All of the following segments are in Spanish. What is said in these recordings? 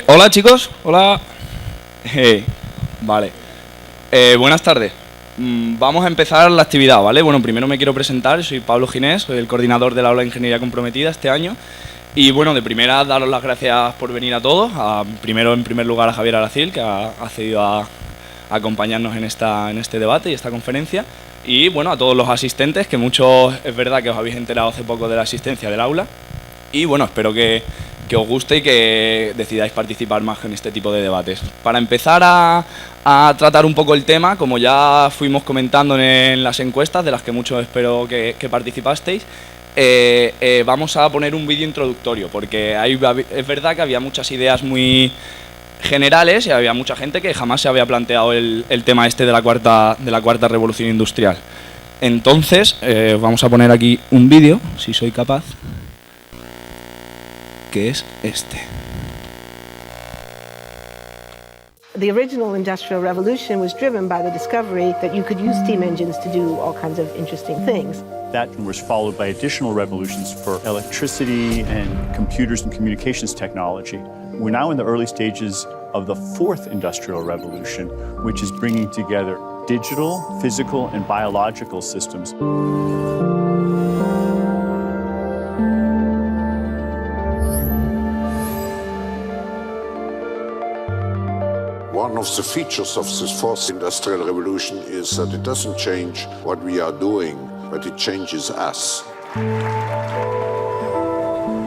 Hola chicos, hola. Vale. Buenas tardes. Vamos a empezar la actividad, ¿vale? Bueno, primero me quiero presentar, soy Pablo Ginés, soy el coordinador del aula de Ingeniería Comprometida este año. Y bueno, de primera daros las gracias por venir a todos. Primero, en primer lugar, a Javier Aracil, que ha accedido a acompañarnos en este debate y esta conferencia. Y bueno, a todos los asistentes, que muchos es verdad que os habéis enterado hace poco de la asistencia del aula. Y bueno, espero que os guste y que decidáis participar más en este tipo de debates. Para empezar a tratar un poco el tema, como ya fuimos comentando en las encuestas, de las que muchos espero que participasteis, vamos a poner un vídeo introductorio, porque es verdad que había muchas ideas muy generales y había mucha gente que jamás se había planteado el tema este de la cuarta revolución industrial. Entonces, vamos a poner aquí un vídeo, si soy capaz, que es este. The original Industrial Revolution was driven by the discovery that you could use steam engines to do all kinds of interesting things. That was followed by additional revolutions for electricity and computers and communications technology. We're now in the early stages of the fourth industrial revolution, which is bringing together digital, physical, and biological systems. One of the features of this fourth industrial revolution is that it doesn't change what we are doing, but it changes us.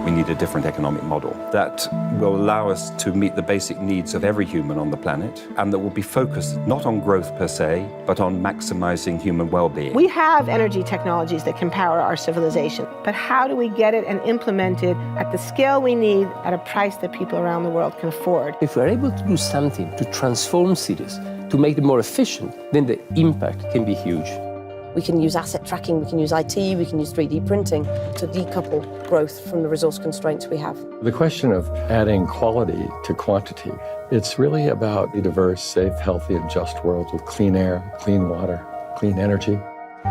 We need a different economic model that will allow us to meet the basic needs of every human on the planet and that will be focused not on growth per se, but on maximizing human well-being. We have energy technologies that can power our civilization, but how do we get it and implement it at the scale we need at a price that people around the world can afford? If we're able to do something to transform cities, to make them more efficient, then the impact can be huge. We can use asset tracking, we can use IT, we can use 3D printing to decouple growth from the resource constraints we have. The question of adding quality to quantity, it's really about a diverse, safe, healthy, and just world with clean air, clean water, clean energy.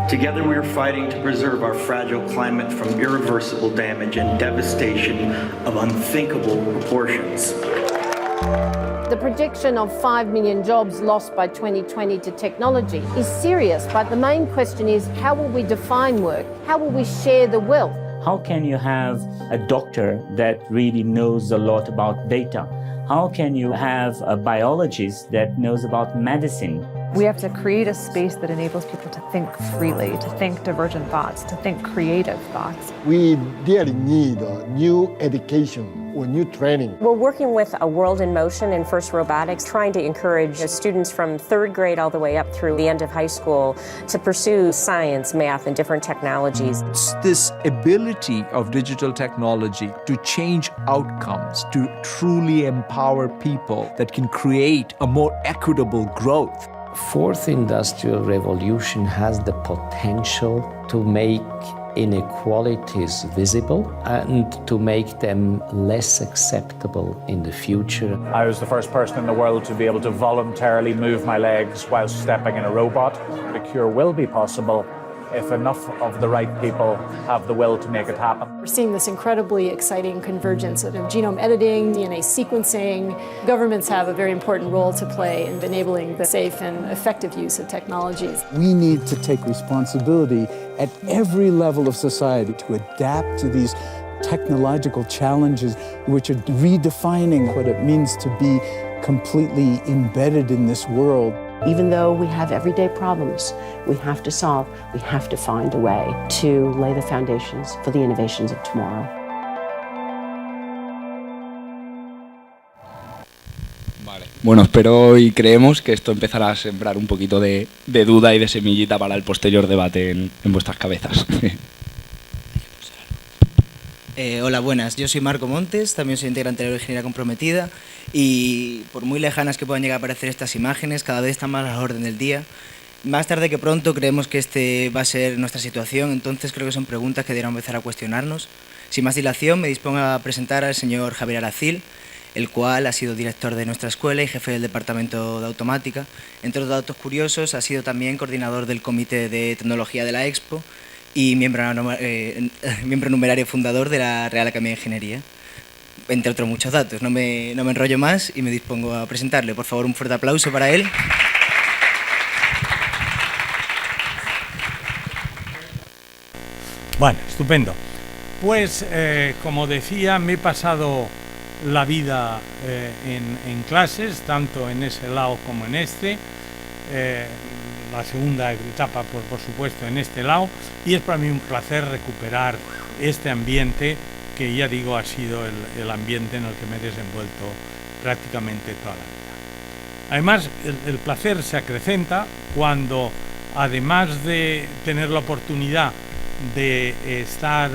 Together we are fighting to preserve our fragile climate from irreversible damage and devastation of unthinkable proportions. The prediction of 5 million jobs lost by 2020 to technology is serious, but the main question is, how will we define work? How will we share the wealth? How can you have a doctor that really knows a lot about data? How can you have a biologist that knows about medicine? We have to create a space that enables people to think freely, to think divergent thoughts, to think creative thoughts. We really need new education or new training. We're working with A World in Motion and FIRST Robotics, trying to encourage students from third grade all the way up through the end of high school to pursue science, math, and different technologies. It's this ability of digital technology to change outcomes, to truly empower people that can create a more equitable growth. Fourth Industrial Revolution has the potential to make inequalities visible and to make them less acceptable in the future. I was the first person in the world to be able to voluntarily move my legs while stepping in a robot. The cure will be possible if enough of the right people have the will to make it happen. We're seeing this incredibly exciting convergence of genome editing, DNA sequencing. Governments have a very important role to play in enabling the safe and effective use of technologies. We need to take responsibility at every level of society to adapt to these technological challenges, which are redefining what it means to be completely embedded in this world. Even though we have everyday problems we have to solve, we have to find a way to lay the foundations for the innovations of tomorrow. Vale. Bueno, espero y creemos que esto empezará a sembrar un poquito de duda y de semillita para el posterior debate en vuestras cabezas. Hola, buenas. Yo soy Marco Montes, también soy integrante de la Ingeniería Comprometida y por muy lejanas que puedan llegar a parecer estas imágenes, cada vez están más a la orden del día. Más tarde que pronto creemos que este va a ser nuestra situación, entonces creo que son preguntas que deberíamos empezar a cuestionarnos. Sin más dilación, me dispongo a presentar al señor Javier Aracil, el cual ha sido director de nuestra escuela y jefe del departamento de automática. Entre otros datos curiosos, ha sido también coordinador del comité de tecnología de la Expo y miembro numerario fundador de la Real Academia de Ingeniería. entre otros muchos datos. No me enrollo más y me dispongo a presentarle. Por favor, un fuerte aplauso para él. Bueno, estupendo. Pues, como decía, me he pasado la vida en clases, tanto en ese lado como en este. La segunda etapa, por supuesto, en este lado. Y es para mí un placer recuperar este ambiente que, ya digo, ha sido el ambiente en el que me he desenvuelto prácticamente toda la vida. Además, el placer se acrecenta cuando, además de tener la oportunidad de estar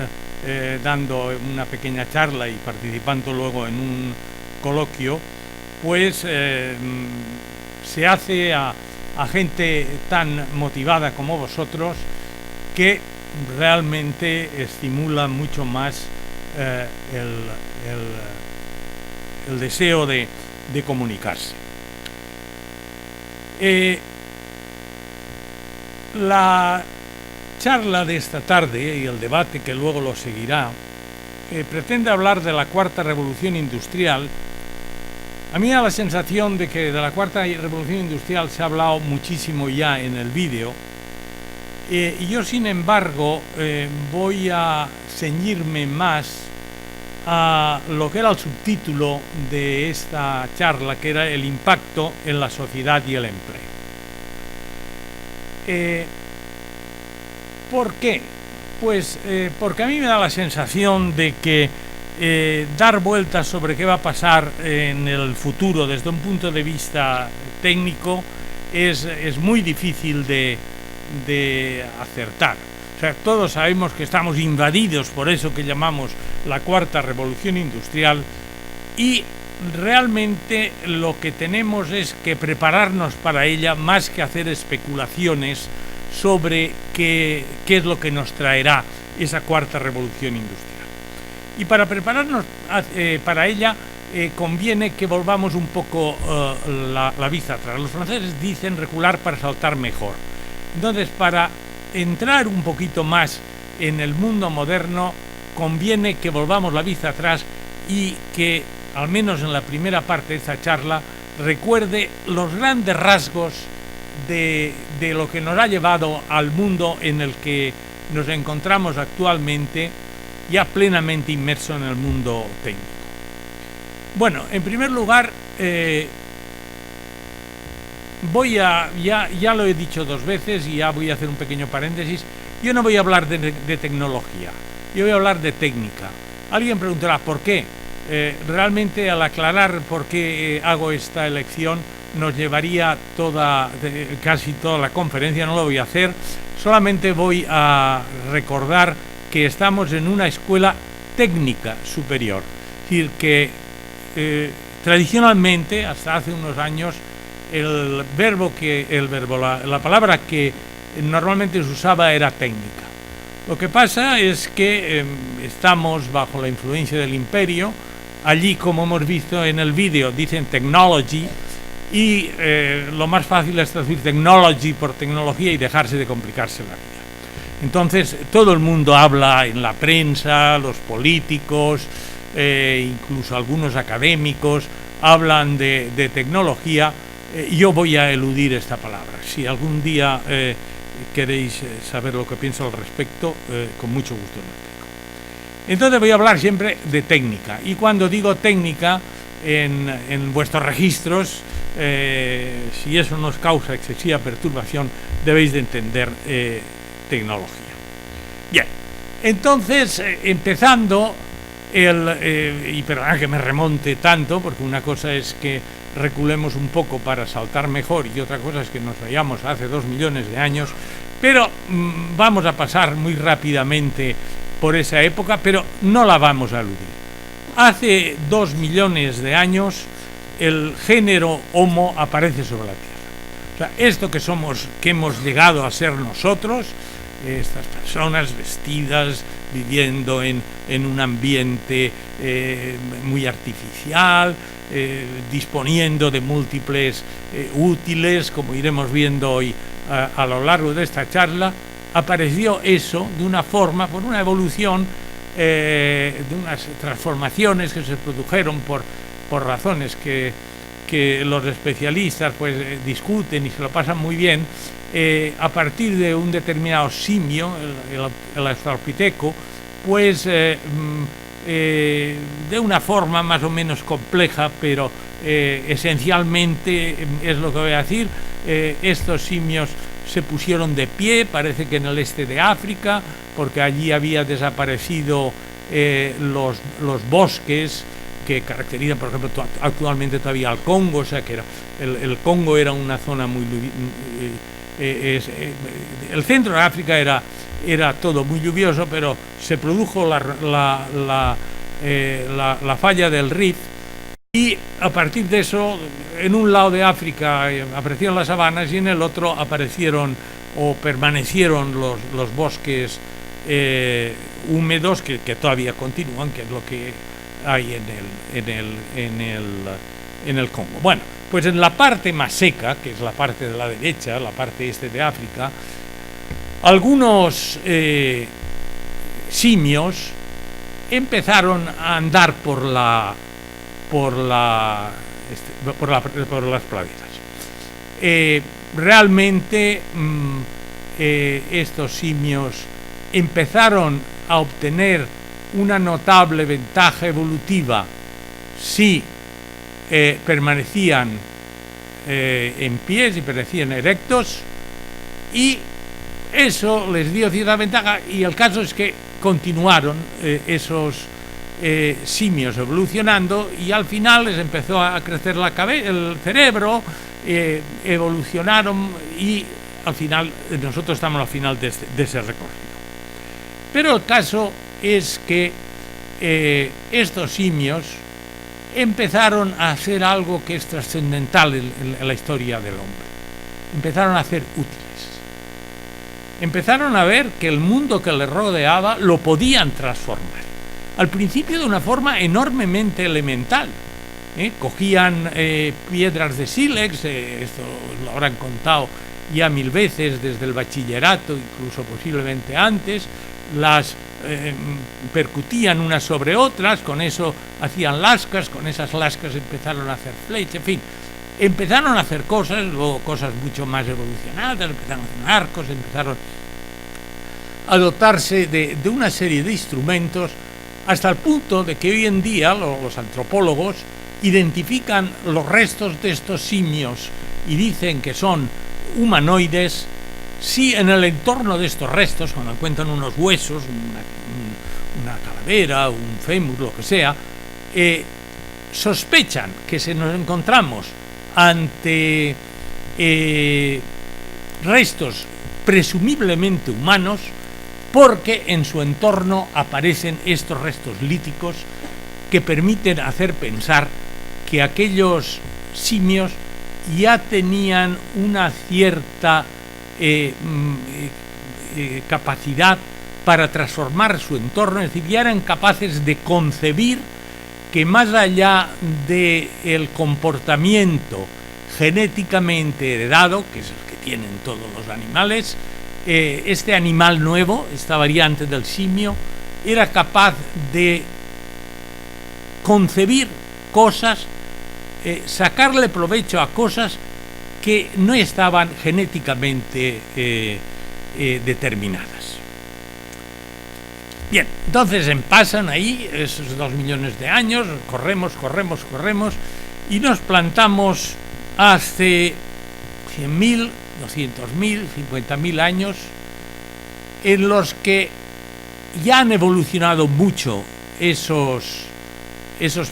dando una pequeña charla y participando luego en un coloquio, pues se hace a gente tan motivada como vosotros, que realmente estimula mucho más el deseo de comunicarse. La charla de esta tarde y el debate que luego lo seguirá pretende hablar de la cuarta revolución industrial. A mí me da la sensación de que de la cuarta revolución industrial se ha hablado muchísimo ya en el vídeo, y yo, sin embargo, voy a ceñirme más a lo que era el subtítulo de esta charla, que era el impacto en la sociedad y el empleo. ¿Por qué? Pues porque a mí me da la sensación de que dar vueltas sobre qué va a pasar en el futuro desde un punto de vista técnico es muy difícil de acertar. O sea, todos sabemos que estamos invadidos por eso que llamamos la cuarta revolución industrial, y realmente lo que tenemos es que prepararnos para ella, más que hacer especulaciones sobre qué es lo que nos traerá esa cuarta revolución industrial. Y para prepararnos para ella conviene que volvamos un poco la vista atrás. Los franceses dicen recular para saltar mejor. Entonces, para entrar un poquito más en el mundo moderno, conviene que volvamos la vista atrás y que, al menos en la primera parte de esta charla, recuerde los grandes rasgos de lo que nos ha llevado al mundo en el que nos encontramos actualmente, ya plenamente inmerso en el mundo técnico. Bueno, en primer lugar, ya lo he dicho dos veces y ya voy a hacer un pequeño paréntesis. Yo no voy a hablar de tecnología, yo voy a hablar de técnica. Alguien preguntará ¿por qué? Realmente, al aclarar por qué hago esta elección, nos llevaría casi toda la conferencia. No lo voy a hacer, solamente voy a recordar que estamos en una escuela técnica superior, es decir, que tradicionalmente, hasta hace unos años, la palabra que normalmente se usaba era técnica. Lo que pasa es que estamos bajo la influencia del imperio. Allí, como hemos visto en el vídeo, dicen technology, y lo más fácil es traducir technology por tecnología y dejarse de complicarse la vida. Entonces, todo el mundo habla en la prensa, los políticos, incluso algunos académicos hablan de tecnología. Yo voy a eludir esta palabra. Si algún día queréis saber lo que pienso al respecto, con mucho gusto lo explico. Entonces voy a hablar siempre de técnica, y cuando digo técnica, en vuestros registros, si eso nos causa excesiva perturbación, debéis de entender tecnología. Bien, entonces, empezando, y perdona que me remonte tanto, porque una cosa es que reculemos un poco para saltar mejor y otra cosa es que nos vayamos hace 2 millones de años, pero vamos a pasar muy rápidamente por esa época, pero no la vamos a eludir. Hace 2 millones de años el género Homo aparece sobre la Tierra. O sea, esto que somos, que hemos llegado a ser nosotros, estas personas vestidas, viviendo en un ambiente muy artificial, disponiendo de múltiples útiles, como iremos viendo hoy a lo largo de esta charla, apareció eso de una forma, por una evolución de unas transformaciones que se produjeron por razones que los especialistas pues discuten y se lo pasan muy bien, a partir de un determinado simio, el australopiteco, pues de una forma más o menos compleja, pero esencialmente es lo que voy a decir. Estos simios se pusieron de pie, parece que en el este de África, porque allí había desaparecido los bosques que caracterizan, por ejemplo, actualmente todavía el Congo, o sea que el Congo era una zona muy... el centro de África era todo muy lluvioso, pero se produjo la falla del Rift, y a partir de eso, en un lado de África aparecieron las sabanas y en el otro aparecieron o permanecieron los bosques húmedos que todavía continúan, que es lo que hay en el Congo. Bueno, pues en la parte más seca, que es la parte de la derecha, la parte este de África, algunos simios empezaron a andar por las praderas. Realmente estos simios empezaron a obtener una notable ventaja evolutiva si permanecían en pie, si permanecían erectos, y eso les dio cierta ventaja, y el caso es que continuaron esos simios evolucionando, y al final les empezó a crecer el cerebro, evolucionaron, y al final nosotros estamos al final de ese recorrido. Pero el caso es que estos simios empezaron a hacer algo que es trascendental en la historia del hombre. Empezaron a ser útiles. Empezaron a ver que el mundo que les rodeaba lo podían transformar. Al principio de una forma enormemente elemental. Cogían piedras de sílex, esto lo habrán contado ya 1000 veces desde el bachillerato, incluso posiblemente antes, las percutían unas sobre otras, con eso hacían lascas, con esas lascas empezaron a hacer flechas, en fin, empezaron a hacer cosas, luego cosas mucho más evolucionadas, empezaron a hacer arcos, empezaron a dotarse de una serie de instrumentos, hasta el punto de que hoy en día los antropólogos identifican los restos de estos simios y dicen que son humanoides si en el entorno de estos restos, cuando encuentran unos huesos, una calavera, un fémur, lo que sea, sospechan que se nos encontramos ante restos presumiblemente humanos, porque en su entorno aparecen estos restos líticos que permiten hacer pensar que aquellos simios ya tenían una cierta capacidad para transformar su entorno, es decir, ya eran capaces de concebir que más allá del comportamiento genéticamente heredado, que es el que tienen todos los animales, este animal nuevo, esta variante del simio, era capaz de concebir cosas, sacarle provecho a cosas que no estaban genéticamente determinadas. Bien, entonces pasan ahí esos 2 millones de años, corremos y nos plantamos hace 100.000, 200.000, 50.000 años, en los que ya han evolucionado mucho esos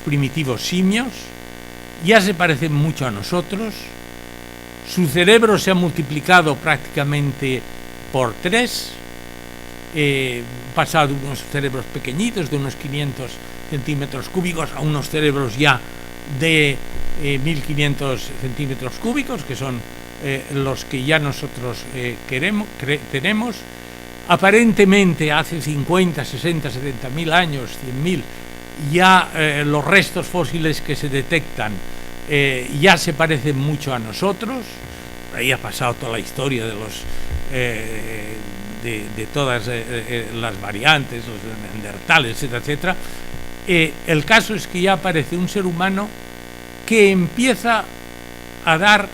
primitivos simios, ya se parecen mucho a nosotros, su cerebro se ha multiplicado prácticamente por 3, pasado de unos cerebros pequeñitos, de unos 500 centímetros cúbicos, a unos cerebros ya de 1500 centímetros cúbicos, que son los que ya nosotros tenemos. Aparentemente hace 50, 60, 70.000 años, 100.000, ya los restos fósiles que se detectan ya se parecen mucho a nosotros. Ahí ha pasado toda la historia de de todas las variantes, los neandertales, etcétera, etcétera. El caso es que ya aparece un ser humano que empieza a dar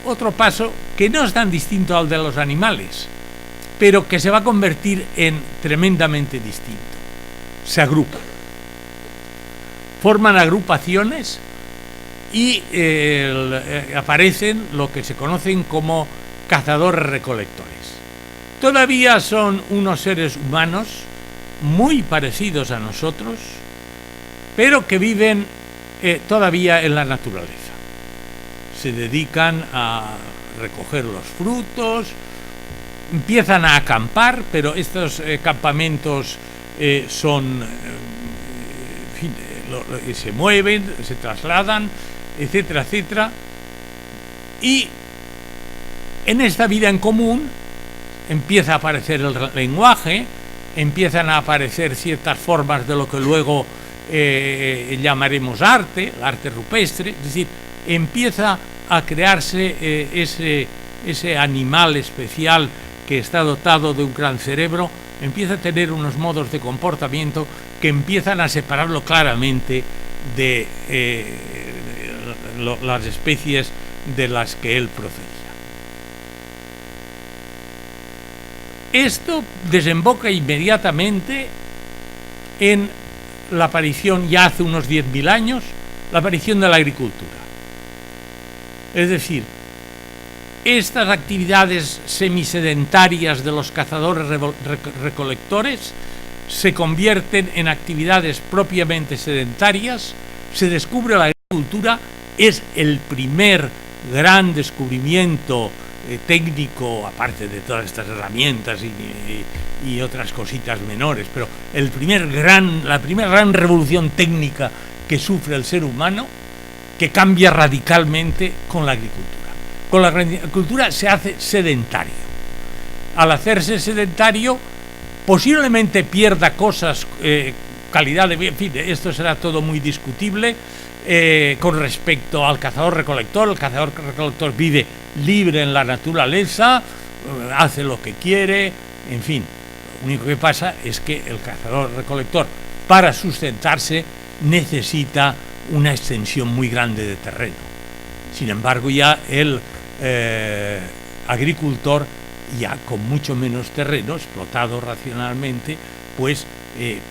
otro paso que no es tan distinto al de los animales, pero que se va a convertir en tremendamente distinto. Se agrupan, forman agrupaciones y aparecen lo que se conocen como cazadores-recolectores. Todavía son unos seres humanos muy parecidos a nosotros, pero que viven todavía en la naturaleza. Se dedican a recoger los frutos, empiezan a acampar, pero estos campamentos son, se mueven, se trasladan, etcétera, etcétera. Y en esta vida en común empieza a aparecer el lenguaje, empiezan a aparecer ciertas formas de lo que luego llamaremos arte, el arte rupestre, es decir, empieza a crearse ese animal especial que está dotado de un gran cerebro, empieza a tener unos modos de comportamiento que empiezan a separarlo claramente de las especies de las que él procedía. Esto desemboca inmediatamente en la aparición, ya hace unos 10.000 años, la aparición de la agricultura. Es decir, estas actividades semisedentarias de los cazadores recolectores se convierten en actividades propiamente sedentarias, se descubre la agricultura, es el primer gran descubrimiento técnico, aparte de todas estas herramientas y otras cositas menores, pero la primera gran revolución técnica que sufre el ser humano, que cambia radicalmente con la agricultura. Con la agricultura se hace sedentario. Al hacerse sedentario, posiblemente pierda cosas, calidad de vida, en fin, esto será todo muy discutible con respecto al cazador-recolector. El cazador-recolector vive libre en la naturaleza, hace lo que quiere, en fin. Lo único que pasa es que el cazador-recolector, para sustentarse, necesita una extensión muy grande de terreno. Sin embargo, ya el agricultor, ya con mucho menos terreno, explotado racionalmente, pues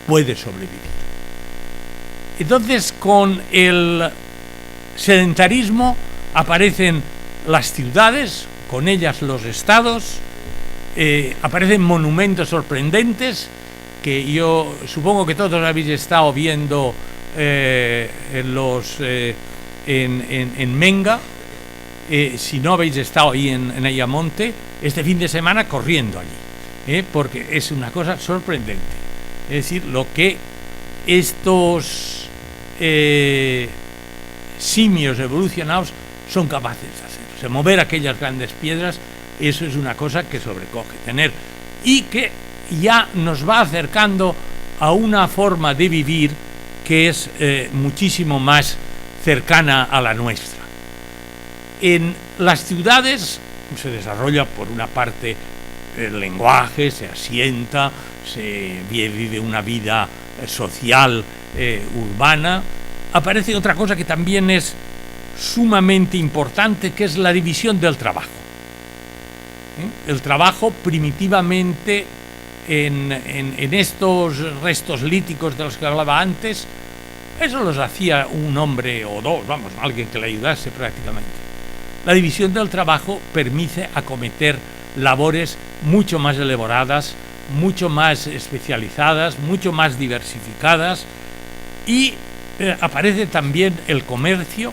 puede sobrevivir. Entonces, con el sedentarismo aparecen las ciudades, con ellas los estados, aparecen monumentos sorprendentes que yo supongo que todos habéis estado viendo en Menga. Si no habéis estado ahí en Ayamonte, este fin de semana corriendo allí, porque es una cosa sorprendente. Es decir, lo que estos simios evolucionados son capaces de hacer. O sea, mover aquellas grandes piedras, eso es una cosa que sobrecoge tener y que ya nos va acercando a una forma de vivir que es muchísimo más cercana a la nuestra. En las ciudades se desarrolla, por una parte, el lenguaje, se asienta, se vive una vida social urbana. Aparece otra cosa que también es sumamente importante, que es la división del trabajo. El trabajo primitivamente en estos restos líticos de los que hablaba antes, eso los hacía un hombre o dos, vamos, alguien que le ayudase prácticamente. La división del trabajo permite acometer labores mucho más elaboradas, mucho más especializadas, mucho más diversificadas, y aparece también el comercio,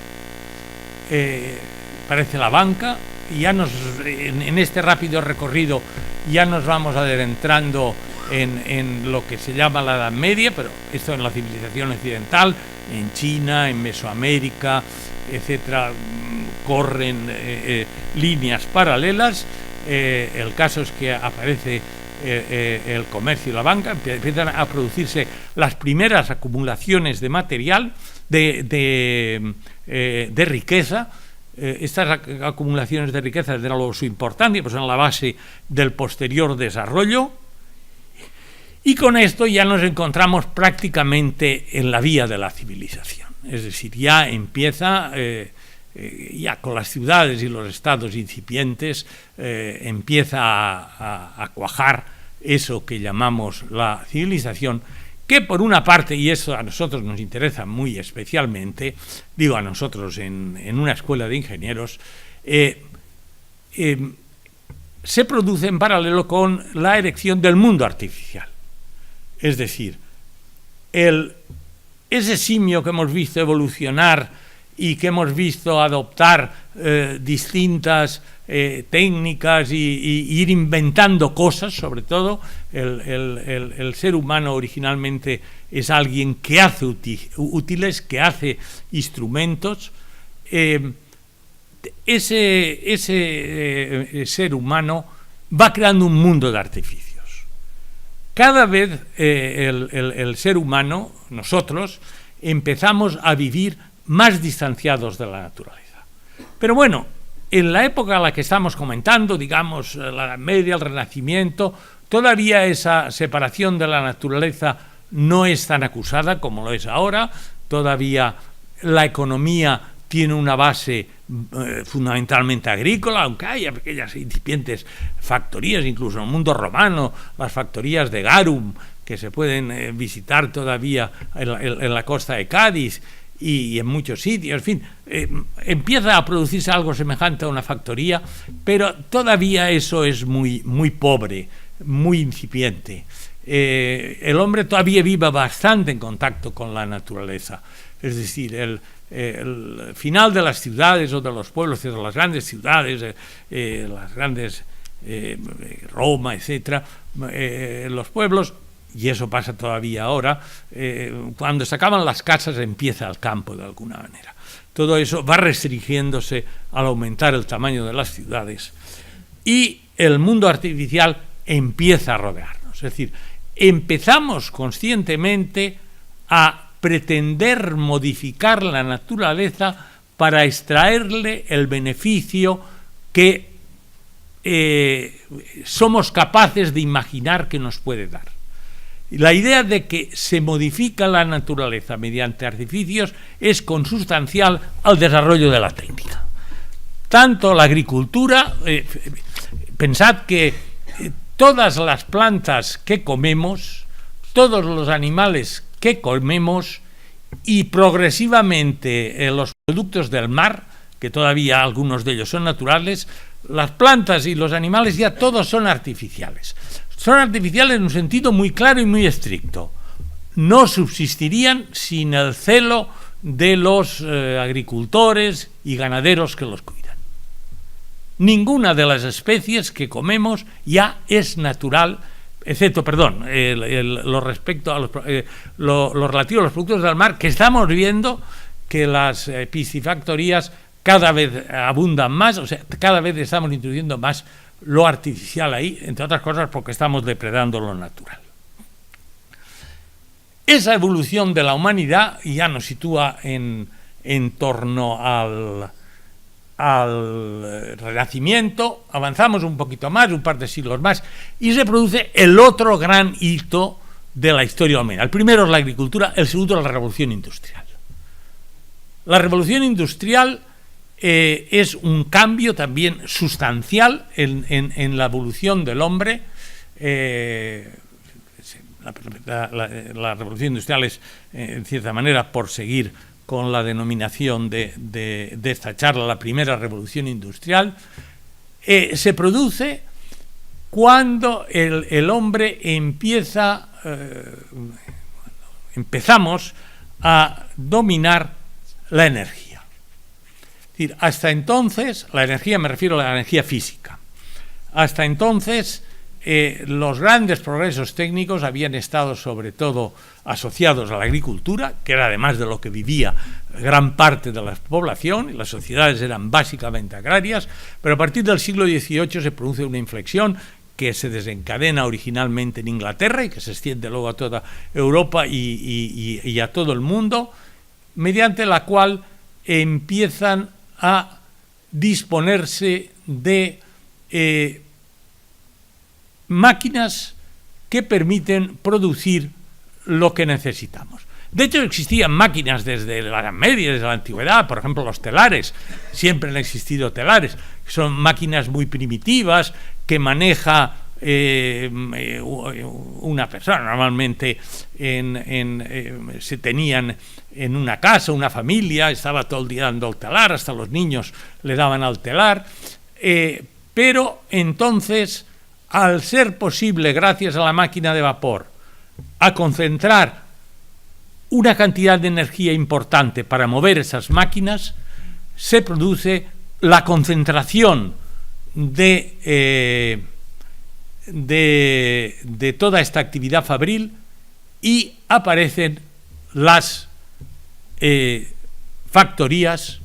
aparece la banca, y ya en este rápido recorrido ya nos vamos adentrando en lo que se llama la Edad Media, pero esto en la civilización occidental, en China, en Mesoamérica, etcétera, corren líneas paralelas. El caso es que aparece el comercio y la banca, empiezan a producirse las primeras acumulaciones de material, de riqueza, estas acumulaciones de riqueza, desde luego su importancia, pues son la base del posterior desarrollo. Y con esto ya nos encontramos prácticamente en la vía de la civilización. Es decir, ya empieza, ya con las ciudades y los estados incipientes, empieza a cuajar eso que llamamos la civilización, que por una parte, y eso a nosotros nos interesa muy especialmente, digo a nosotros en una escuela de ingenieros, se produce en paralelo con la erección del mundo artificial. Es decir, ese simio que hemos visto evolucionar y que hemos visto adoptar distintas técnicas y ir inventando cosas, sobre todo el ser humano originalmente es alguien que hace útiles, que hace instrumentos. Ese ser humano va creando un mundo de artificios. Cada vez el ser humano, nosotros, empezamos a vivir más distanciados de la naturaleza. Pero bueno, en la época a la que estamos comentando, digamos, la Edad Media, el Renacimiento, todavía esa separación de la naturaleza no es tan acusada como lo es ahora. Todavía la economía tiene una base fundamentalmente agrícola, aunque haya pequeñas incipientes factorías, incluso en el mundo romano, las factorías de garum, que se pueden visitar todavía en la costa de Cádiz y en muchos sitios. En fin, empieza a producirse algo semejante a una factoría, pero todavía eso es muy, muy pobre, muy incipiente. El hombre todavía vive bastante en contacto con la naturaleza. Es decir, el final de las ciudades o de los pueblos, de las grandes ciudades, las grandes Roma, etcétera, los pueblos, y eso pasa todavía ahora, cuando se acaban las casas empieza el campo de alguna manera. Todo eso va restringiéndose al aumentar el tamaño de las ciudades y el mundo artificial empieza a rodearnos. Es decir, empezamos conscientemente a pretender modificar la naturaleza para extraerle el beneficio que somos capaces de imaginar que nos puede dar. La idea de que se modifica la naturaleza mediante artificios es consustancial al desarrollo de la técnica. Tanto la agricultura, pensad que todas las plantas que comemos, todos los animales que comemos y progresivamente los productos del mar, que todavía algunos de ellos son naturales, las plantas y los animales ya todos son artificiales. Son artificiales en un sentido muy claro y muy estricto. No subsistirían sin el celo de los agricultores y ganaderos que los cuidan. Ninguna de las especies que comemos ya es natural, excepto, lo respecto a lo relativo a los productos del mar, que estamos viendo que las piscifactorías cada vez abundan más, o sea, cada vez estamos introduciendo más lo artificial ahí, entre otras cosas porque estamos depredando lo natural. Esa evolución de la humanidad ya nos sitúa en torno al Renacimiento, avanzamos un poquito más, un par de siglos más, y se produce el otro gran hito de la historia humana. El primero es la agricultura, el segundo es la revolución industrial. La revolución industrial es un cambio también sustancial en la evolución del hombre. La revolución industrial es, en cierta manera, por seguir con la denominación de esta charla, la primera revolución industrial, se produce cuando el hombre empezamos a dominar la energía. Es decir, hasta entonces, la energía, me refiero a la energía física, hasta entonces los grandes progresos técnicos habían estado sobre todo asociados a la agricultura, que era además de lo que vivía gran parte de la población, y las sociedades eran básicamente agrarias, pero a partir del siglo XVIII se produce una inflexión que se desencadena originalmente en Inglaterra y que se extiende luego a toda Europa y a todo el mundo, mediante la cual empiezan a disponerse de máquinas que permiten producir lo que necesitamos. De hecho, existían máquinas desde la Edad Media, desde la Antigüedad, por ejemplo, los telares. Siempre han existido telares. Son máquinas muy primitivas que maneja una persona. Normalmente se tenían en una casa, una familia, estaba todo el día dando el telar, hasta los niños le daban al telar. Pero entonces, al ser posible, gracias a la máquina de vapor, a concentrar una cantidad de energía importante para mover esas máquinas, se produce la concentración de toda esta actividad fabril y aparecen las factorías,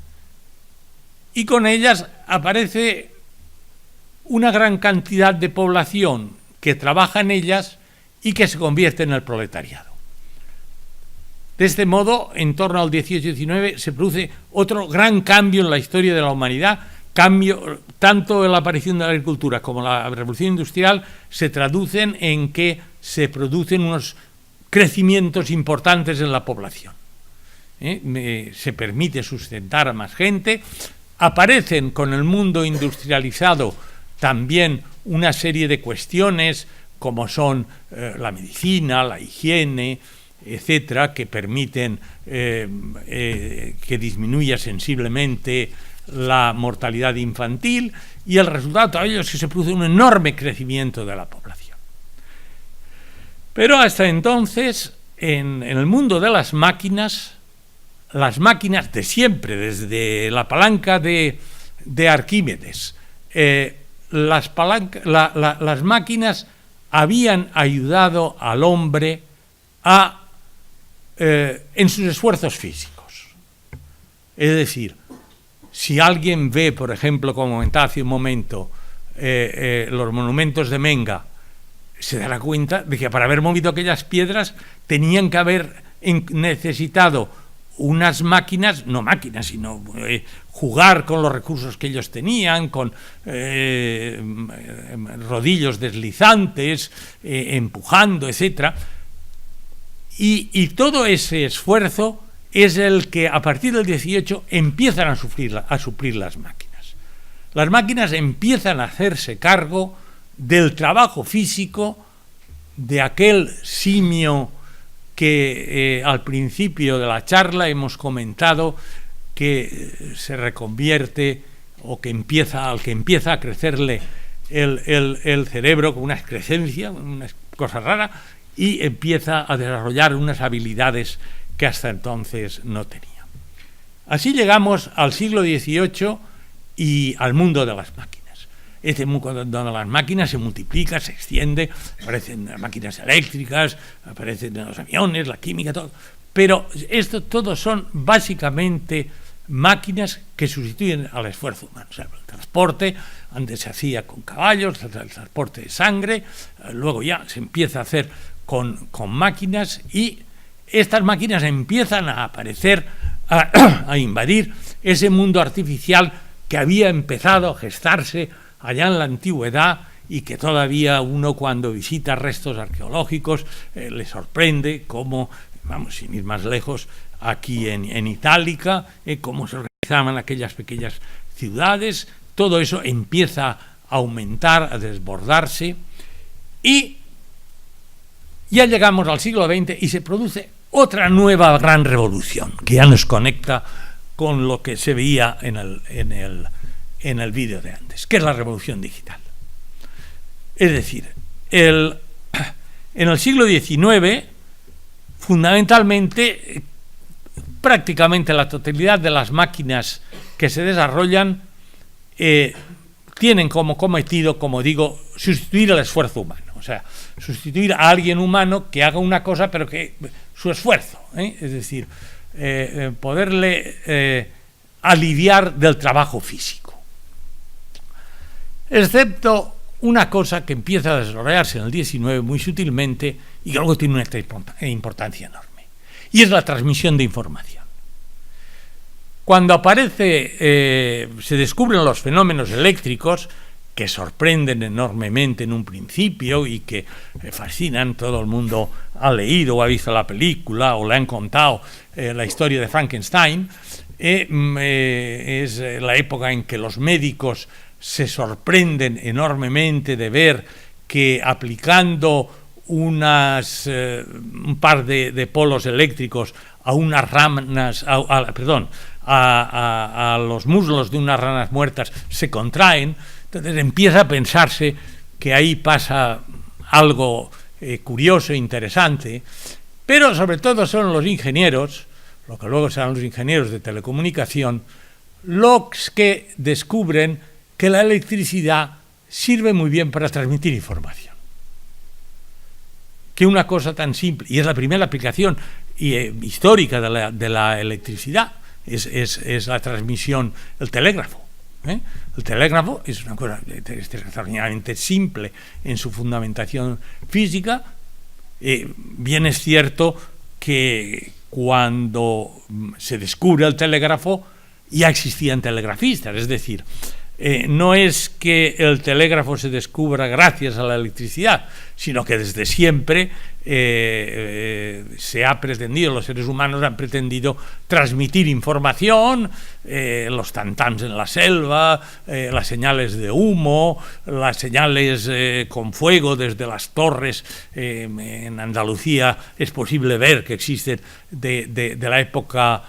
y con ellas aparece una gran cantidad de población que trabaja en ellas y que se convierte en el proletariado. De este modo, en torno al 18-19 se produce otro gran cambio en la historia de la humanidad. Cambio, tanto en la aparición de la agricultura como la revolución industrial se traducen en que se producen unos crecimientos importantes en la población. Se permite sustentar a más gente. Aparecen con el mundo industrializado también una serie de cuestiones como son la medicina, la higiene, etcétera, que permiten que disminuya sensiblemente la mortalidad infantil, y el resultado de ello es que se produce un enorme crecimiento de la población. Pero hasta entonces, en el mundo de las máquinas de siempre, desde la palanca de Arquímedes, las máquinas habían ayudado al hombre en sus esfuerzos físicos. Es decir, si alguien ve, por ejemplo, como comentaba hace un momento, los monumentos de Menga, se dará cuenta de que para haber movido aquellas piedras tenían que haber necesitado unas máquinas, no máquinas, sino jugar con los recursos que ellos tenían, con rodillos deslizantes, empujando, etcétera. Y todo ese esfuerzo es el que a partir del 18 empiezan a suplir las máquinas. Las máquinas empiezan a hacerse cargo del trabajo físico de aquel simio que al principio de la charla hemos comentado que se reconvierte o que empieza a crecerle el cerebro con una excrescencia, una cosa rara, y empieza a desarrollar unas habilidades que hasta entonces no tenía. Así llegamos al siglo XVIII y al mundo de las máquinas. Este mundo donde las máquinas se multiplican, se extiende, aparecen las máquinas eléctricas, aparecen los aviones, la química, todo. Pero esto todos son básicamente máquinas que sustituyen al esfuerzo humano. O sea, el transporte antes se hacía con caballos, el transporte de sangre, luego ya se empieza a hacer con máquinas, y estas máquinas empiezan a aparecer, a invadir ese mundo artificial que había empezado a gestarse allá en la antigüedad y que todavía uno, cuando visita restos arqueológicos, le sorprende cómo, vamos, sin ir más lejos, aquí en Itálica, cómo se organizaban aquellas pequeñas ciudades. Todo eso empieza a aumentar, a desbordarse, y ya llegamos al siglo XX y se produce otra nueva gran revolución que ya nos conecta con lo que se veía en el vídeo de antes, que es la revolución digital. Es decir, en el siglo XIX, fundamentalmente, prácticamente la totalidad de las máquinas que se desarrollan tienen como cometido, como digo, sustituir el esfuerzo humano. O sea, sustituir a alguien humano que haga una cosa, pero que su esfuerzo, es decir, poderle aliviar del trabajo físico. Excepto una cosa que empieza a desarrollarse en el XIX muy sutilmente y que luego tiene una importancia enorme, y es la transmisión de información. Cuando aparece, se descubren los fenómenos eléctricos, que sorprenden enormemente en un principio y que fascinan, todo el mundo ha leído o ha visto la película o le han contado la historia de Frankenstein, es la época en que los médicos se sorprenden enormemente de ver que aplicando un par de polos eléctricos a unas ranas, a los muslos de unas ranas muertas se contraen. Entonces empieza a pensarse que ahí pasa algo curioso e interesante, pero sobre todo son los ingenieros, lo que luego serán los ingenieros de telecomunicación, los que descubren que la electricidad sirve muy bien para transmitir información. Que una cosa tan simple, y es la primera aplicación histórica de la electricidad, es la transmisión, el telégrafo. El telégrafo es una cosa extraordinariamente simple en su fundamentación física. Bien es cierto que cuando se descubre el telégrafo ya existían telegrafistas, es decir, no es que el telégrafo se descubra gracias a la electricidad, sino que desde siempre se ha pretendido, los seres humanos han pretendido transmitir información, los tantans en la selva, las señales de humo, las señales con fuego desde las torres. En Andalucía es posible ver que existen de la época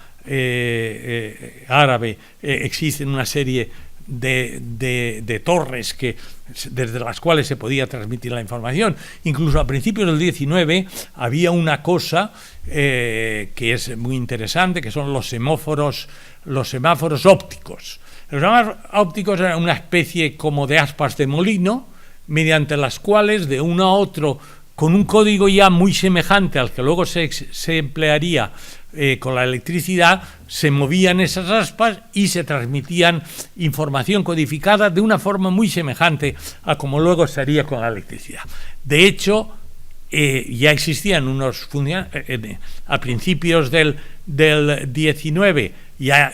árabe, existen una serie de torres desde las cuales se podía transmitir la información. Incluso a principios del 19 había una cosa que es muy interesante, que son los semáforos ópticos. Los semáforos ópticos eran una especie como de aspas de molino, mediante las cuales de uno a otro, con un código ya muy semejante al que luego se emplearía con la electricidad, se movían esas aspas y se transmitían información codificada de una forma muy semejante a como luego sería con la electricidad. De hecho, ya existían a principios del 19, ya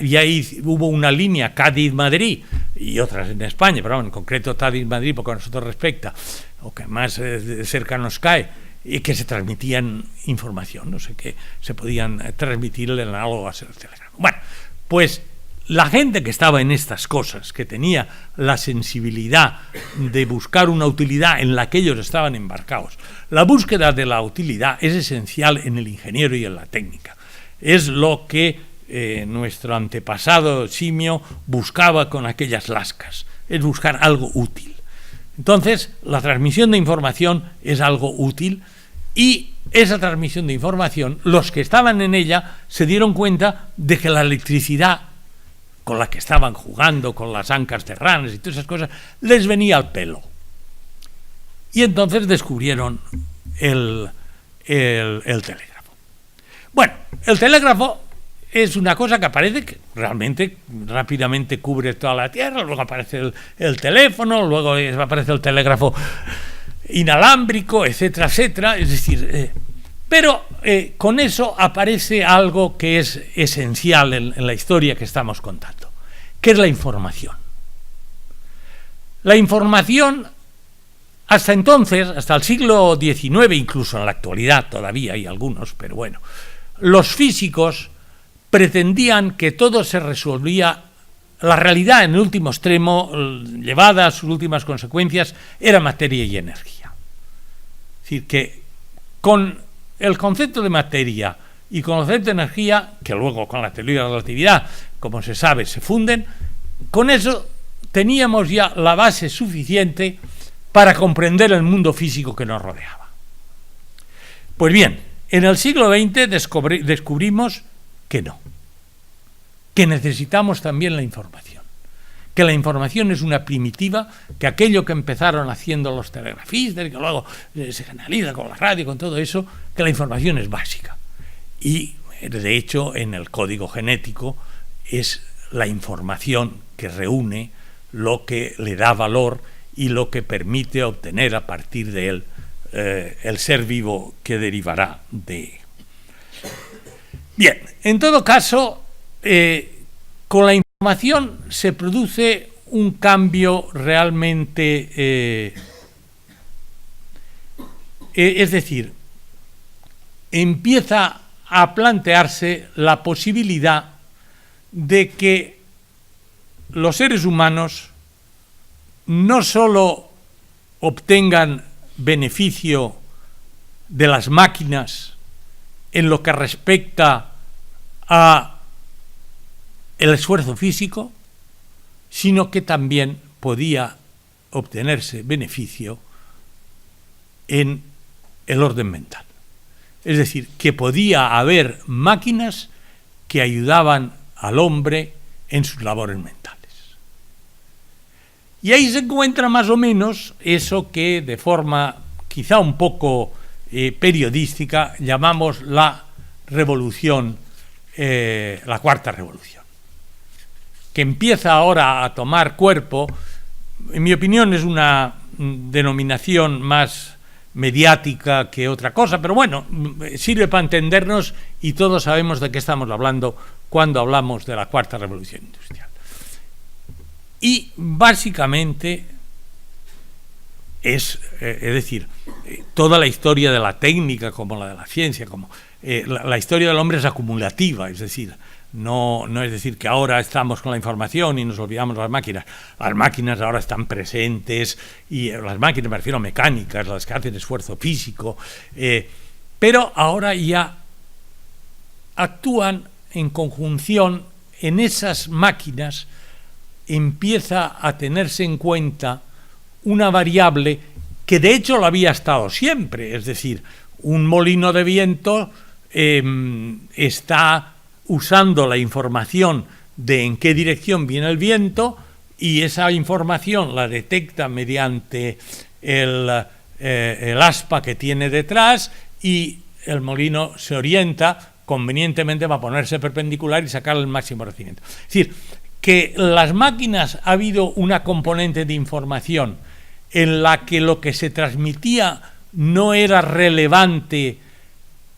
hubo una línea Cádiz-Madrid y otras en España, pero en concreto Cádiz-Madrid, porque a nosotros respecta, o que más cerca nos cae, y que se transmitían información, no sé qué, se podían transmitir el análogo a ser el telégrafo. Bueno, pues la gente que estaba en estas cosas, que tenía la sensibilidad de buscar una utilidad en la que ellos estaban embarcados, la búsqueda de la utilidad es esencial en el ingeniero y en la técnica. Es lo que nuestro antepasado simio buscaba con aquellas lascas, es buscar algo útil. Entonces, la transmisión de información es algo útil, y esa transmisión de información, los que estaban en ella se dieron cuenta de que la electricidad con la que estaban jugando, con las ancas terranas y todas esas cosas, les venía al pelo. Y entonces descubrieron el telégrafo. Bueno, el telégrafo es una cosa que aparece, que realmente rápidamente cubre toda la Tierra, luego aparece el teléfono, luego aparece el telégrafo inalámbrico, etcétera, etcétera, es decir, pero con eso aparece algo que es esencial en la historia que estamos contando, que es la información. La información, hasta entonces, hasta el siglo XIX, incluso en la actualidad todavía hay algunos, pero bueno, los físicos pretendían que todo se resolvía. La realidad, en el último extremo, llevada a sus últimas consecuencias, era materia y energía. Es decir, que con el concepto de materia y con el concepto de energía, que luego con la teoría de la relatividad, como se sabe, se funden, con eso teníamos ya la base suficiente para comprender el mundo físico que nos rodeaba. Pues bien, en el siglo XX descubrimos que no, que necesitamos también la información, que la información es una primitiva, que aquello que empezaron haciendo los telegrafistas, que luego se generaliza con la radio, con todo eso, que la información es básica. Y, de hecho, en el código genético es la información que reúne lo que le da valor y lo que permite obtener a partir de él el ser vivo que derivará de. Bien, en todo caso, con la información se produce un cambio realmente, es decir, empieza a plantearse la posibilidad de que los seres humanos no solo obtengan beneficio de las máquinas en lo que respecta a el esfuerzo físico, sino que también podía obtenerse beneficio en el orden mental. Es decir, que podía haber máquinas que ayudaban al hombre en sus labores mentales. Y ahí se encuentra más o menos eso que de forma quizá un poco periodística llamamos la revolución, la cuarta revolución, que empieza ahora a tomar cuerpo. En mi opinión es una denominación más mediática que otra cosa, pero bueno, sirve para entendernos y todos sabemos de qué estamos hablando cuando hablamos de la cuarta revolución industrial. Y básicamente es decir, toda la historia de la técnica como la de la ciencia, como la historia del hombre es acumulativa, es decir, no es decir que ahora estamos con la información y nos olvidamos de las máquinas. Las máquinas ahora están presentes, y las máquinas me refiero a mecánicas, las que hacen esfuerzo físico, pero ahora ya actúan en conjunción. En esas máquinas empieza a tenerse en cuenta una variable que de hecho lo había estado siempre, es decir, un molino de viento está usando la información de en qué dirección viene el viento, y esa información la detecta mediante el aspa que tiene detrás, y el molino se orienta convenientemente para ponerse perpendicular y sacar el máximo rendimiento. Es decir, que las máquinas ha habido una componente de información en la que lo que se transmitía no era relevante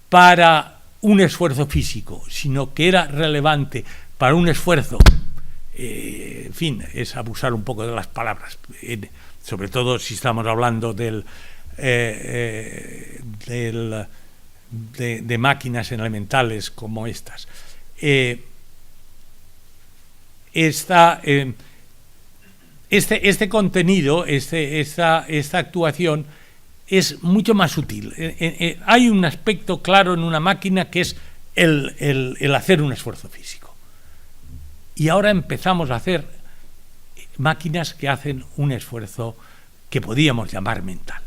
para un esfuerzo físico, sino que era relevante para un esfuerzo, en fin, es abusar un poco de las palabras, sobre todo si estamos hablando de máquinas elementales como estas. Este contenido, esta actuación es mucho más sutil. Hay un aspecto claro en una máquina que es el hacer un esfuerzo físico. Y ahora empezamos a hacer máquinas que hacen un esfuerzo que podíamos llamar mental.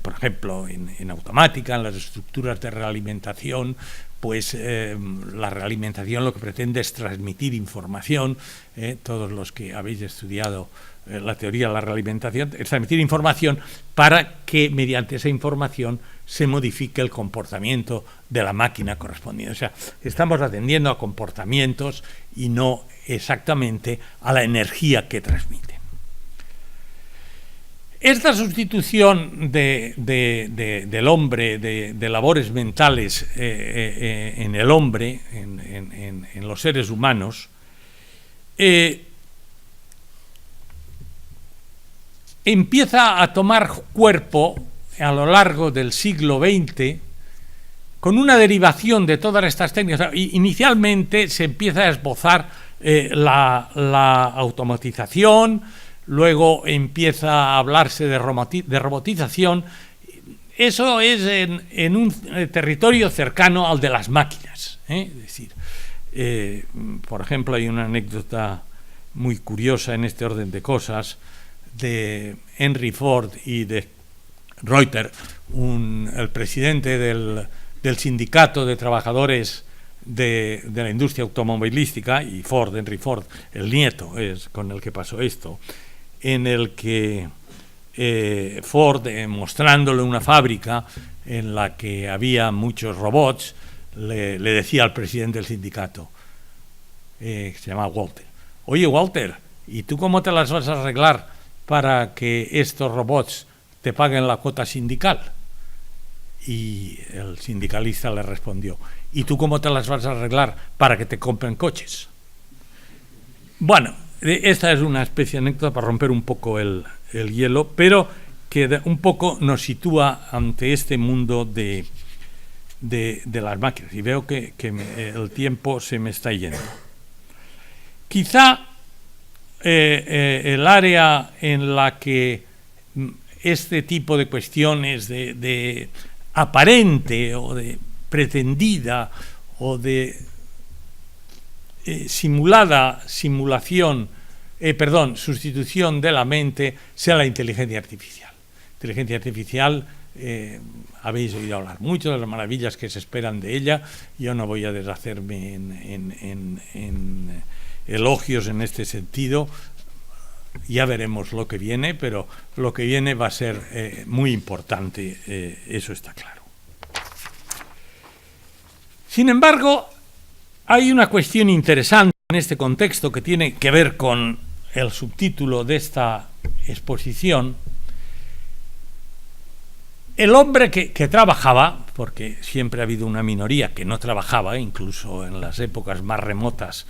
Por ejemplo, en automática, en las estructuras de realimentación, pues la realimentación lo que pretende es transmitir información. Todos los que habéis estudiado la teoría de la realimentación, es transmitir información para que mediante esa información se modifique el comportamiento de la máquina correspondiente. O sea, estamos atendiendo a comportamientos y no exactamente a la energía que transmite. Esta sustitución del hombre, de labores mentales en el hombre, en los seres humanos, empieza a tomar cuerpo a lo largo del siglo XX con una derivación de todas estas técnicas. Inicialmente se empieza a esbozar la automatización, luego empieza a hablarse de robotización. Eso es en un territorio cercano al de las máquinas. Es decir, por ejemplo, hay una anécdota muy curiosa en este orden de cosas de Henry Ford y de Reuter, el presidente del sindicato de trabajadores de la industria automovilística, y Ford, Henry Ford, el nieto es con el que pasó esto, en el que Ford, mostrándole una fábrica en la que había muchos robots, le decía al presidente del sindicato, que se llama Walter: oye, Walter, ¿y tú cómo te las vas a arreglar para que estos robots te paguen la cuota sindical? Y el sindicalista le respondió: ¿y tú cómo te las vas a arreglar para que te compren coches? Bueno, esta es una especie de anécdota para romper un poco el hielo, pero que un poco nos sitúa ante este mundo de las máquinas. Y veo que el tiempo se me está yendo. Quizá el área en la que este tipo de cuestiones de aparente o de pretendida o de sustitución de la mente sea la inteligencia artificial. Inteligencia artificial, habéis oído hablar mucho de las maravillas que se esperan de ella. Yo no voy a deshacerme en elogios en este sentido. Ya veremos lo que viene, pero lo que viene va a ser muy importante, eso está claro. Sin embargo, hay una cuestión interesante en este contexto que tiene que ver con el subtítulo de esta exposición. El hombre que trabajaba, porque siempre ha habido una minoría que no trabajaba, incluso en las épocas más remotas,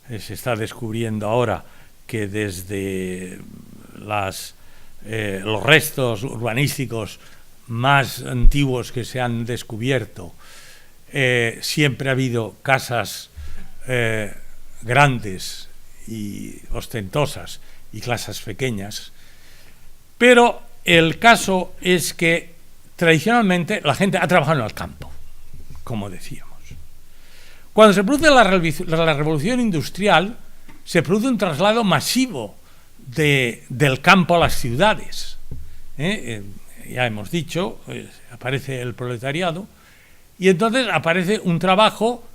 se está descubriendo ahora que desde los restos urbanísticos más antiguos que se han descubierto, siempre ha habido casas grandes y ostentosas y casas pequeñas, pero el caso es que tradicionalmente la gente ha trabajado en el campo, como decíamos. Cuando se produce la revolución industrial, se produce un traslado masivo del campo a las ciudades. Ya hemos dicho, aparece el proletariado, y entonces aparece un trabajo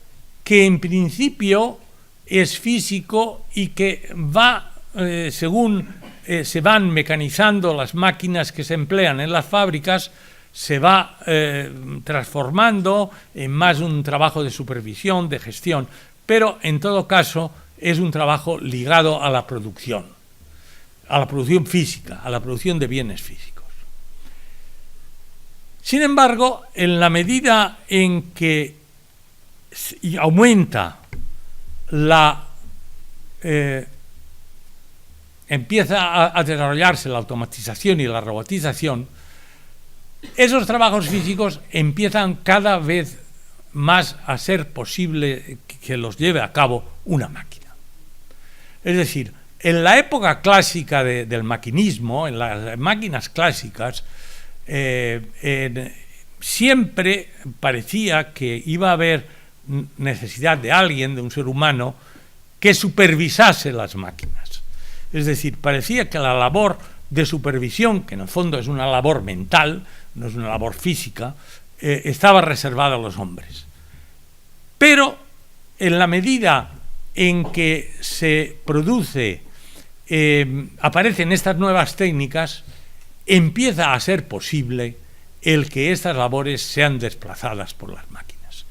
que en principio es físico y que va, según se van mecanizando las máquinas que se emplean en las fábricas, se va transformando en más un trabajo de supervisión, de gestión, pero en todo caso es un trabajo ligado a la producción física, a la producción de bienes físicos. Sin embargo, en la medida en que aumenta empieza a desarrollarse la automatización y la robotización, esos trabajos físicos empiezan cada vez más a ser posible que los lleve a cabo una máquina. Es decir, en la época clásica del maquinismo, en las máquinas clásicas, siempre parecía que iba a haber necesidad de alguien, de un ser humano, que supervisase las máquinas. Es decir, parecía que la labor de supervisión, que en el fondo es una labor mental, no es una labor física, estaba reservada a los hombres. Pero en la medida en que se aparecen estas nuevas técnicas, empieza a ser posible el que estas labores sean desplazadas por las máquinas.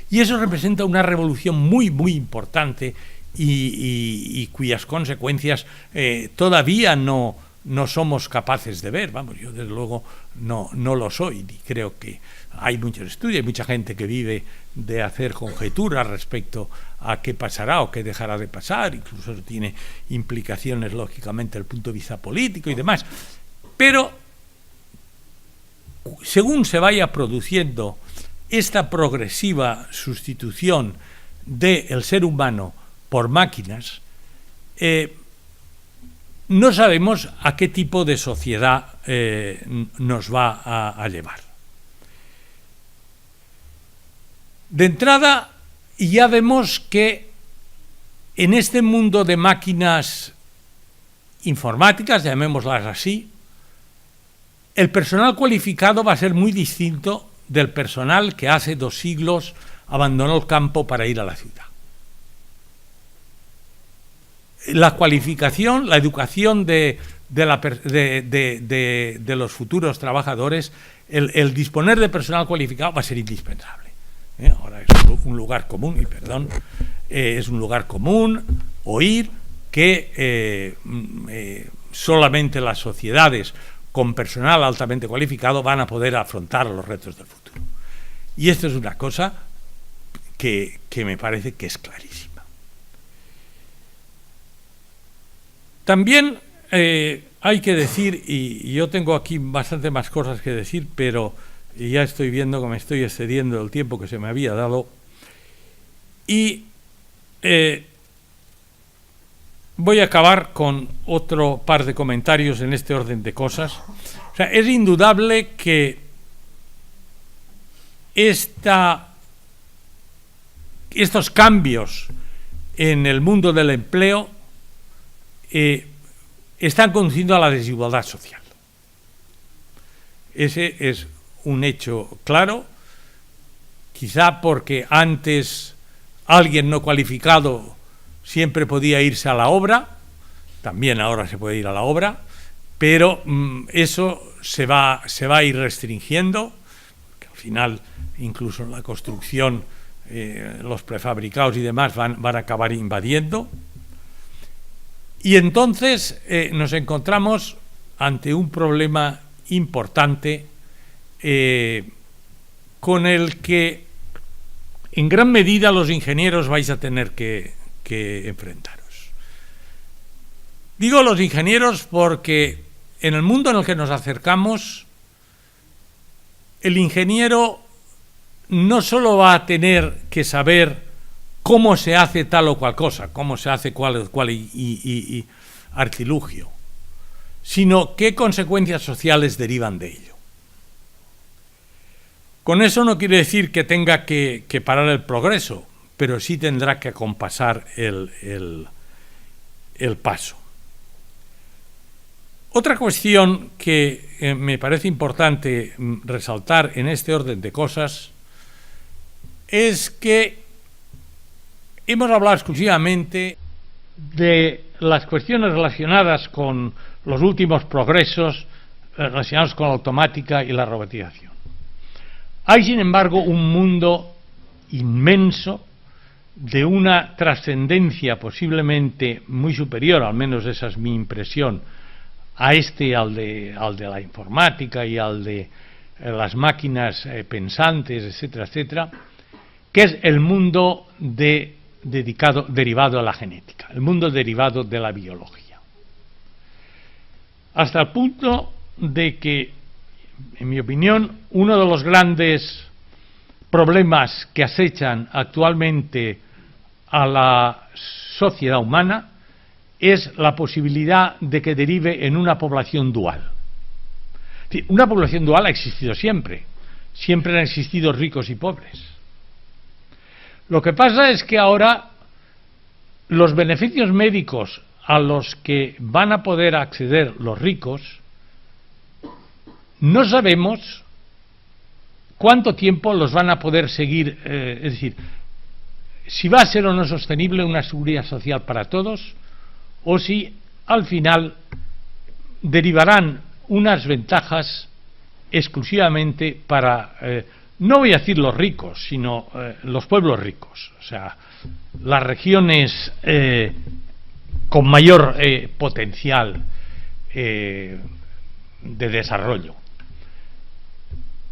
Y eso representa una revolución muy, muy importante y cuyas consecuencias todavía no somos capaces de ver. Vamos, yo desde luego no lo soy, y creo que hay muchos estudios, hay mucha gente que vive de hacer conjeturas respecto a qué pasará o qué dejará de pasar, incluso tiene implicaciones lógicamente desde el punto de vista político y demás. Pero según se vaya produciendo esta progresiva sustitución del ser humano por máquinas, no sabemos a qué tipo de sociedad nos va a llevar. De entrada, ya vemos que en este mundo de máquinas informáticas, llamémoslas así, el personal cualificado va a ser muy distinto del personal que hace 2 siglos abandonó el campo para ir a la ciudad. La cualificación, la educación de los futuros trabajadores, el disponer de personal cualificado va a ser indispensable. Ahora es un lugar común, es un lugar común oír que solamente las sociedades con personal altamente cualificado, van a poder afrontar los retos del futuro. Y esto es una cosa que me parece que es clarísima. También hay que decir, y yo tengo aquí bastante más cosas que decir, pero ya estoy viendo que me estoy excediendo el tiempo que se me había dado, y voy a acabar con otro par de comentarios en este orden de cosas. O sea, es indudable que estos cambios en el mundo del empleo están conduciendo a la desigualdad social. Ese es un hecho claro, quizá porque antes alguien no cualificado siempre podía irse a la obra, también ahora se puede ir a la obra, pero eso se va a ir restringiendo, porque al final incluso en la construcción los prefabricados y demás van a acabar invadiendo. Y entonces nos encontramos ante un problema importante con el que en gran medida los ingenieros vais a tener que enfrentaros. Digo los ingenieros porque en el mundo en el que nos acercamos, el ingeniero no solo va a tener que saber cómo se hace tal o cual cosa, cómo se hace cual artilugio, sino qué consecuencias sociales derivan de ello. Con eso no quiere decir que tenga que parar el progreso, pero sí tendrá que acompasar el paso. Otra cuestión que me parece importante resaltar en este orden de cosas es que hemos hablado exclusivamente de las cuestiones relacionadas con los últimos progresos relacionados con la automática y la robotización. Hay, sin embargo, un mundo inmenso de una trascendencia posiblemente muy superior, al menos esa es mi impresión, al de la informática y al de las máquinas pensantes, etcétera, etcétera, que es el mundo derivado a la genética, el mundo derivado de la biología. Hasta el punto de que, en mi opinión, uno de los grandes problemas que acechan actualmente a la sociedad humana es la posibilidad de que derive en una población dual. Una población dual ha existido siempre. Siempre han existido ricos y pobres. Lo que pasa es que ahora los beneficios médicos a los que van a poder acceder los ricos, no sabemos cuánto tiempo los van a poder seguir, es decir, si va a ser o no sostenible una seguridad social para todos, o si al final derivarán unas ventajas exclusivamente para, no voy a decir los ricos, sino los pueblos ricos, o sea, las regiones con mayor potencial de desarrollo.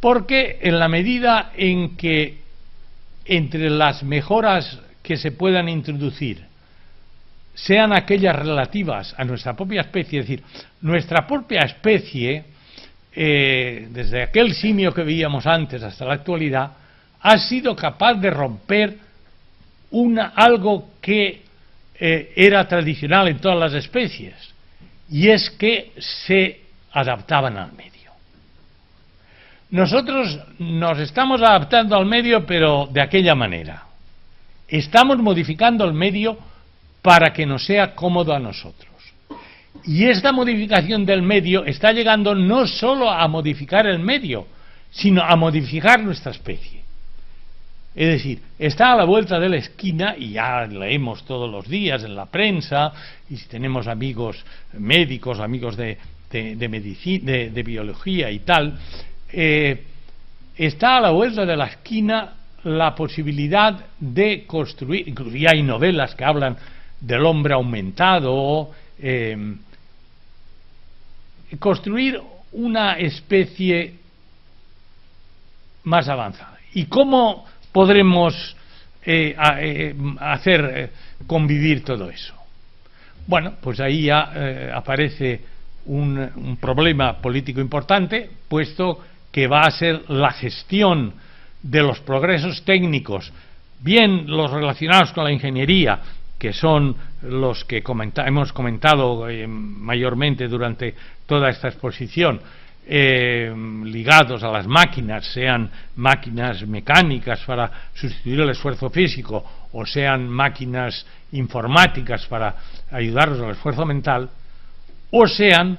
Porque en la medida en que entre las mejoras que se puedan introducir sean aquellas relativas a nuestra propia especie, es decir, nuestra propia especie, desde aquel simio que veíamos antes hasta la actualidad, ha sido capaz de romper algo que era tradicional en todas las especies, y es que se adaptaban al medio. Nosotros nos estamos adaptando al medio, pero de aquella manera. Estamos modificando el medio para que nos sea cómodo a nosotros. Y esta modificación del medio está llegando no solo a modificar el medio, sino a modificar nuestra especie. Es decir, está a la vuelta de la esquina, y ya leemos todos los días en la prensa, y si tenemos amigos médicos, amigos de medicina, de biología y tal, está a la vuelta de la esquina la posibilidad de construir, incluso ya hay novelas que hablan del hombre aumentado, construir una especie más avanzada. ¿Y cómo podremos hacer convivir todo eso? Bueno, pues ahí ya aparece un problema político importante, puesto que va a ser la gestión de los progresos técnicos, bien los relacionados con la ingeniería, que son los que hemos comentado mayormente durante toda esta exposición, ligados a las máquinas, sean máquinas mecánicas para sustituir el esfuerzo físico o sean máquinas informáticas para ayudarnos al esfuerzo mental, o sean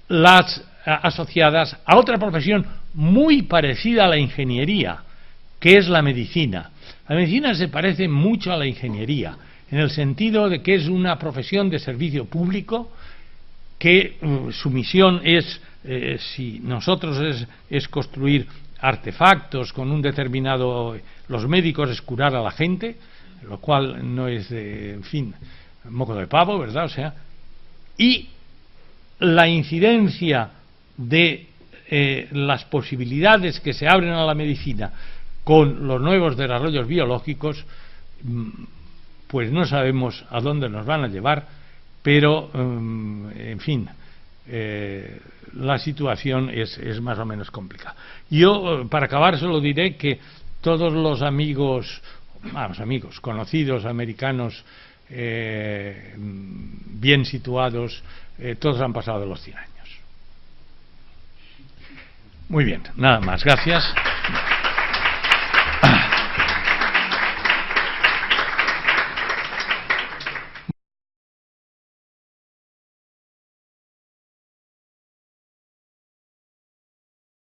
las asociadas a otra profesión muy parecida a la ingeniería, que es la medicina. La medicina se parece mucho a la ingeniería, en el sentido de que es una profesión de servicio público, que su misión es, si nosotros es construir artefactos con un determinado, los médicos es curar a la gente, lo cual no es, en fin, moco de pavo, ¿verdad? O sea, y la incidencia de las posibilidades que se abren a la medicina con los nuevos desarrollos biológicos, pues no sabemos a dónde nos van a llevar, pero en fin, la situación es más o menos complicada. Yo, para acabar, solo diré que todos los amigos, conocidos americanos, bien situados, todos han pasado los 100 años. Muy bien, nada más, gracias.